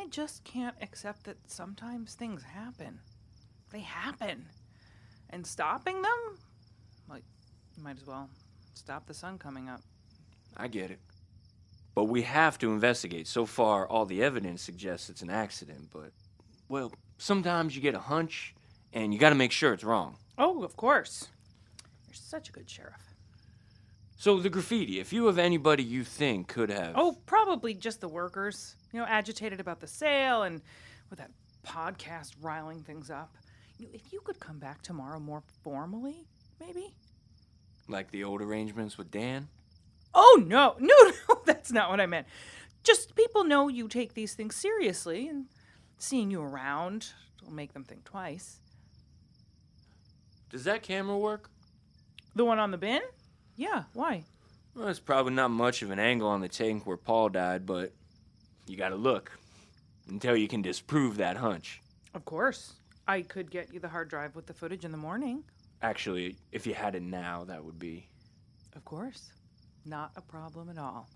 just can't accept that sometimes things happen. They happen. And stopping them? Like, you might as well stop the sun coming up. I get it. But we have to investigate. So far, all the evidence suggests it's an accident, but, well, sometimes you get a hunch, and you gotta make sure it's wrong. Oh, of course. You're such a good sheriff. So the graffiti, if you have anybody you think could have... Oh, probably just the workers. You know, agitated about the sale and with that podcast riling things up. If you could come back tomorrow more formally, maybe? Like the old arrangements with Dan? Oh, no, that's not what I meant. Just people know you take these things seriously, and seeing you around will make them think twice. Does that camera work? The one on the bin? Yeah, why? Well, it's probably not much of an angle on the tank where Paul died, but you gotta look until you can disprove that hunch. Of course. I could get you the hard drive with the footage in the morning. Actually, if you had it now, that would be... Of course. Not a problem at all.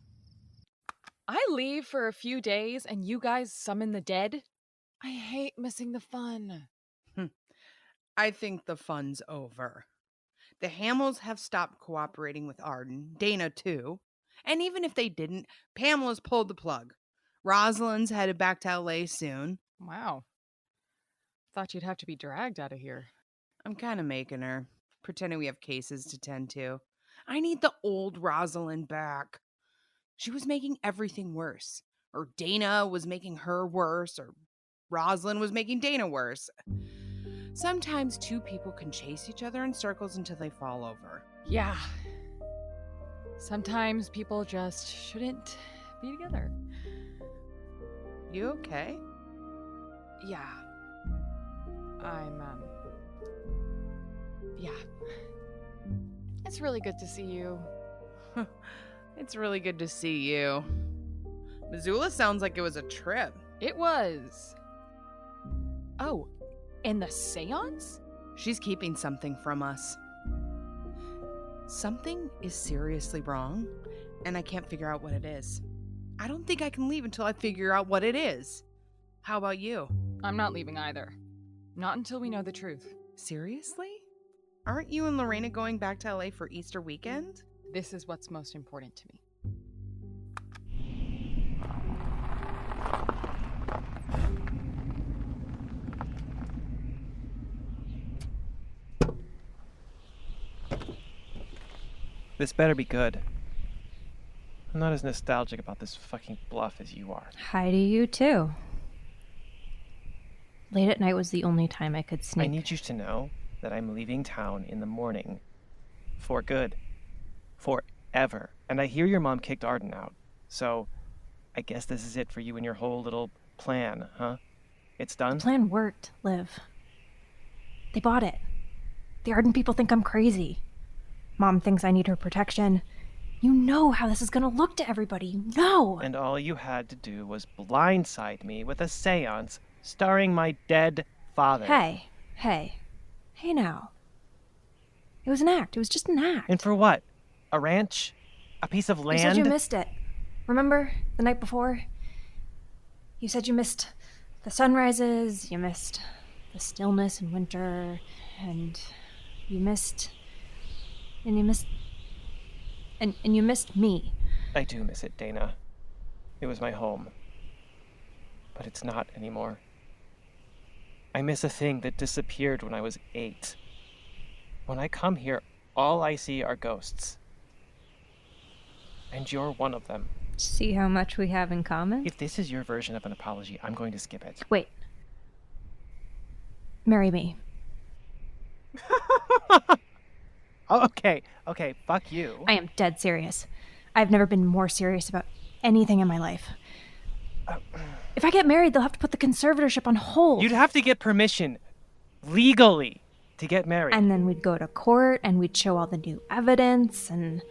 I leave for a few days and you guys summon the dead? I hate missing the fun. I think the fun's over. The Hamels have stopped cooperating with Arden, Dana too. And even if they didn't, Pamela's pulled the plug. Rosalind's headed back to LA soon. Wow. Thought you'd have to be dragged out of here. I'm kind of making her, pretending we have cases to tend to. I need the old Rosalind back. She was making everything worse. Or Dana was making her worse, or Rosalind was making Dana worse. Sometimes two people can chase each other in circles until they fall over. Yeah. Sometimes people just shouldn't be together. You okay? Yeah. Yeah. It's really good to see you. It's really good to see you. Missoula sounds like it was a trip. It was. Oh, and the seance? She's keeping something from us. Something is seriously wrong, and I can't figure out what it is. I don't think I can leave until I figure out what it is. How about you? I'm not leaving either. Not until we know the truth. Seriously? Aren't you and Lorena going back to LA for Easter weekend? This is what's most important to me. This better be good. I'm not as nostalgic about this fucking bluff as you are. Hi to you, too. Late at night was the only time I could sneak. I need you to know that I'm leaving town in the morning. For good. Forever. And I hear your mom kicked Arden out. So, I guess this is it for you and your whole little plan, huh? It's done? The plan worked, Liv. They bought it. The Arden people think I'm crazy. Mom thinks I need her protection. You know how this is gonna look to everybody, you know! And all you had to do was blindside me with a seance starring my dead father. Hey now. It was an act. It was just an act. And for what? A ranch? A piece of land? You said you missed it. Remember the night before? You said you missed the sunrises, you missed the stillness in winter, and you missed me. I do miss it, Dana. It was my home. But it's not anymore. I miss a thing that disappeared when I was 8. When I come here, all I see are ghosts. And you're one of them. See how much we have in common? If this is your version of an apology, I'm going to skip it. Wait. Marry me. Okay, fuck you. I am dead serious. I've never been more serious about anything in my life. If I get married, they'll have to put the conservatorship on hold. You'd have to get permission, legally, to get married. And then we'd go to court, and we'd show all the new evidence, and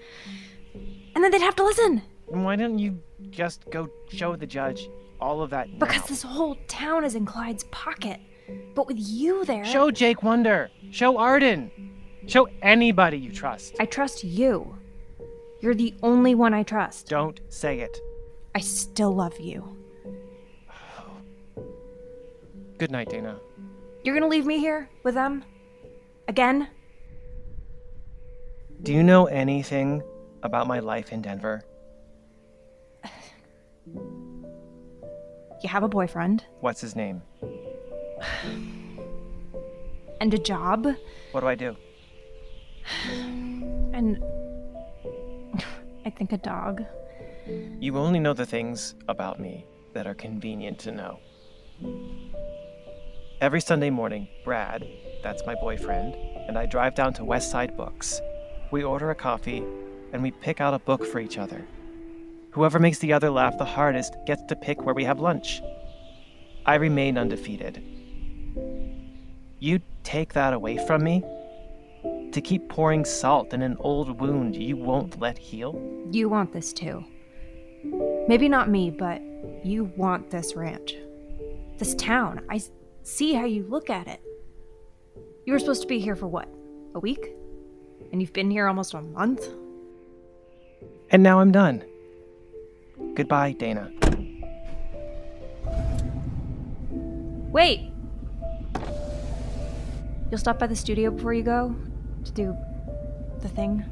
then they'd have to listen. Why don't you just go show the judge all of that now? Because this whole town is in Clyde's pocket. But with you there... Show Jake Wonder. Show Arden. Show anybody you trust. I trust you. You're the only one I trust. Don't say it. I still love you. Good night, Dana. You're gonna leave me here with them? Again? Do you know anything about my life in Denver? You have a boyfriend. What's his name? And a job. What do I do? And I think a dog. You only know the things about me that are convenient to know. Every Sunday morning, Brad, that's my boyfriend, and I drive down to Westside Books. We order a coffee, and we pick out a book for each other. Whoever makes the other laugh the hardest gets to pick where we have lunch. I remain undefeated. You take that away from me? To keep pouring salt in an old wound you won't let heal? You want this too. Maybe not me, but you want this ranch. This town. I see how you look at it. You were supposed to be here for what? A week? And you've been here almost a month? And now I'm done. Goodbye, Dana. Wait! You'll stop by the studio before you go? To do the thing?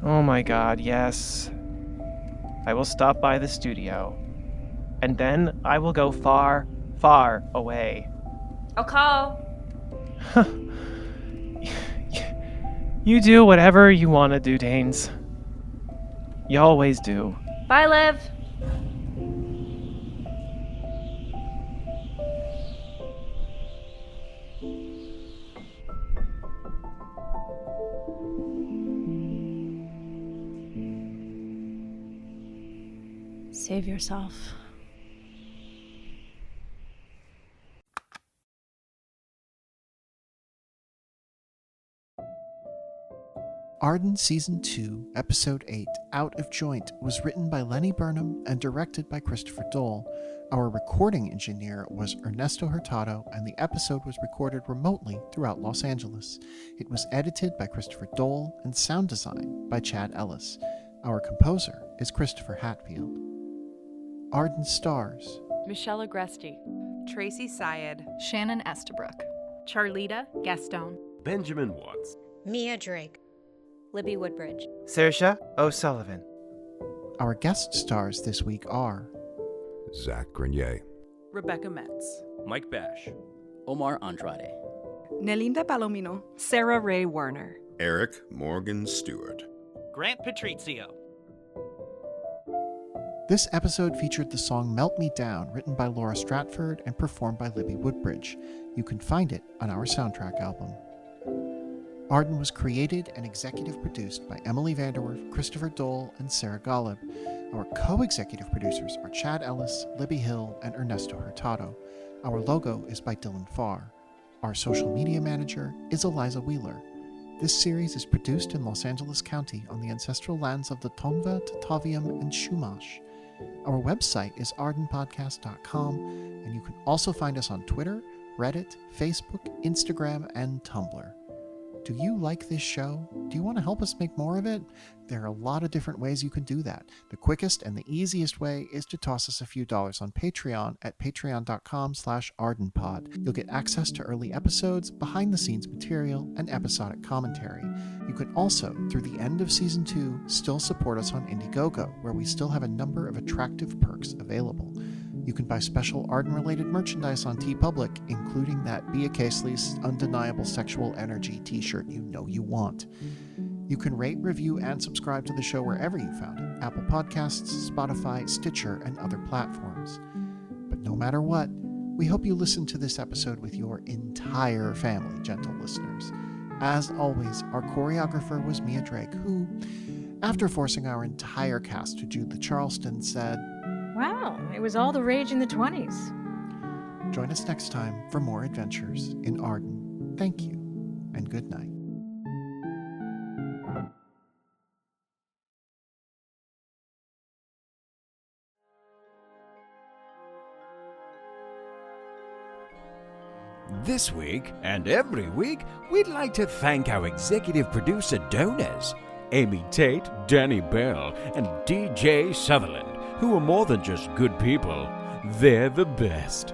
Oh my god, yes. I will stop by the studio. And then I will go far, far away. I'll call. You do whatever you want to do, Danes. You always do. Bye, Liv. Save yourself. Arden Season 2, Episode 8, Out of Joint, was written by Lenny Burnham and directed by Christopher Dole. Our recording engineer was Ernesto Hurtado, and the episode was recorded remotely throughout Los Angeles. It was edited by Christopher Dole and sound designed by Chad Ellis. Our composer is Christopher Hatfield. Arden stars Michelle Agresti, Tracy Syed, Shannon Estabrook, Charlita Gaston, Benjamin Watts, Mia Drake, Libby Woodbridge, Saoirse O'Sullivan. Our guest stars this week are Zach Grenier, Rebecca Metz, Mike Bash, Omar Andrade, Nelinda Palomino, Sarah Ray Warner, Eric Morgan Stewart, Grant Patrizio, This episode featured the song Melt Me Down, written by Laura Stratford and performed by Libby Woodbridge. You can find it on our soundtrack album. Arden was created and executive produced by Emily Vanderwerf, Christopher Dole, and Sarah Golub. Our co-executive producers are Chad Ellis, Libby Hill, and Ernesto Hurtado. Our logo is by Dylan Farr. Our social media manager is Eliza Wheeler. This series is produced in Los Angeles County on the ancestral lands of the Tongva, Tataviam, and Chumash. Our website is ardenpodcast.com, and you can also find us on Twitter, Reddit, Facebook, Instagram, and Tumblr. Do you like this show? Do you want to help us make more of it? There are a lot of different ways you can do that. The quickest and the easiest way is to toss us a few dollars on Patreon at patreon.com/ardenpod. You'll get access to early episodes, behind-the-scenes material, and episodic commentary. You can also, through the end of Season 2, still support us on Indiegogo, where we still have a number of attractive perks available. You can buy special Arden-related merchandise on TeePublic, including that Bea Casely's Undeniable Sexual Energy t-shirt you know you want. You can rate, review, and subscribe to the show wherever you found it, Apple Podcasts, Spotify, Stitcher, and other platforms. But no matter what, we hope you listen to this episode with your entire family, gentle listeners. As always, our choreographer was Mia Drake, who, after forcing our entire cast to do the Charleston, said, Wow, it was all the rage in the 20s. Join us next time for more adventures in Arden. Thank you, and good night. This week, and every week, we'd like to thank our executive producer donors, Amy Tate, Danny Bell, and DJ Sutherland, who are more than just good people. They're the best.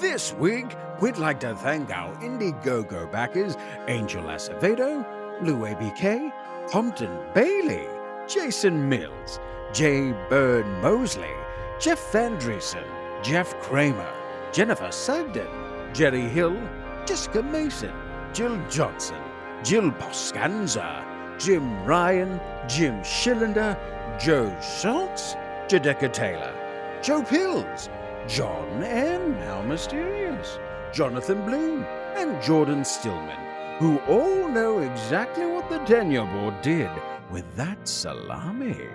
This week, we'd like to thank our Indiegogo backers, Angel Acevedo, Lou ABK, Compton Bailey, Jason Mills, J. Bird Mosley, Jeff Andreessen, Jeff Kramer, Jennifer Sugden, Jerry Hill, Jessica Mason, Jill Johnson, Jill Poscanza, Jim Ryan, Jim Schillender, Joe Schultz, Jadeka Taylor, Joe Pills, John N. Now Mysterious, Jonathan Bloom, and Jordan Stillman, who all know exactly what the tenure board did with that salami.